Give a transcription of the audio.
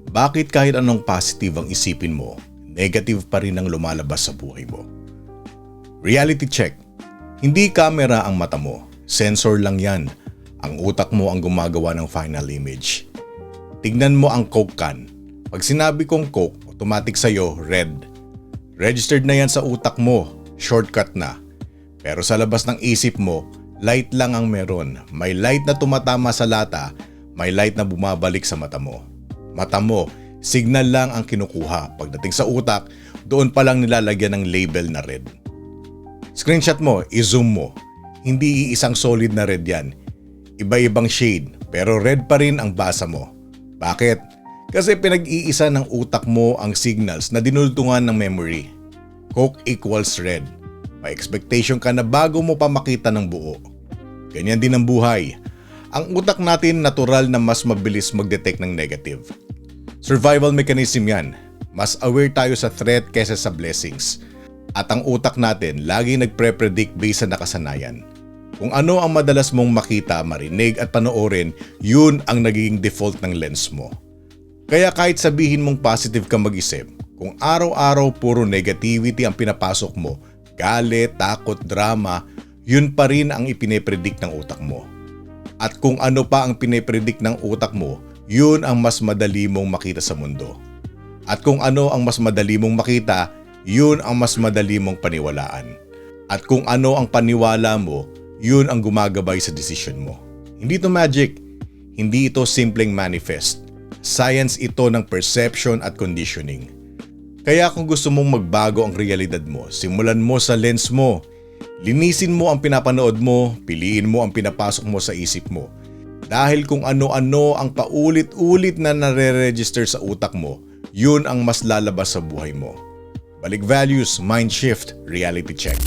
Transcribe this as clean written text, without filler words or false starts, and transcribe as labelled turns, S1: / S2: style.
S1: Bakit kahit anong positive ang isipin mo, negative pa rin ang lumalabas sa buhay mo? Reality check. Hindi camera ang mata mo, sensor lang yan. Ang utak mo ang gumagawa ng final image. Tignan mo ang Coke can. Pag sinabi kong Coke, automatic sa'yo red. Registered na yan sa utak mo, shortcut na. Pero sa labas ng isip mo, light lang ang meron. May light na tumatama sa lata, may light na bumabalik sa mata mo. Mata mo, signal lang ang kinukuha. Pagdating sa utak, doon pa lang nilalagyan ng label na red. Screenshot mo, i-zoom mo. Hindi iisang solid na red yan. Iba-ibang shade, pero red pa rin ang basa mo. Bakit? Kasi pinag-iisa ng utak mo ang signals na dinultungan ng memory. Coke equals red. May expectation ka na bago mo pa makita ng buo. Ganyan din ang buhay. Ang utak natin natural na mas mabilis mag-detect ng negative. Survival mechanism yan. Mas aware tayo sa threat kaysa sa blessings. At ang utak natin lagi nagpre-predict based sa nakasanayan. Kung ano ang madalas mong makita, marinig at panoorin, yun ang nagiging default ng lens mo. Kaya kahit sabihin mong positive ka mag-isip, kung araw-araw puro negativity ang pinapasok mo, galit, takot, drama, yun pa rin ang ipine-predict ng utak mo. At kung ano pa ang pine-predict ng utak mo, yun ang mas madali mong makita sa mundo. At kung ano ang mas madali mong makita, yun ang mas madali mong paniwalaan. At kung ano ang paniwala mo, yun ang gumagabay sa desisyon mo. Hindi ito magic. Hindi ito simpleng manifest. Science ito ng perception at conditioning. Kaya kung gusto mong magbago ang realidad mo, simulan mo sa lens mo. Linisin mo ang pinapanood mo, piliin mo ang pinapasok mo sa isip mo. Dahil kung ano-ano ang paulit-ulit na nare-register sa utak mo, yun ang mas lalabas sa buhay mo. Balik values, mind shift, reality check.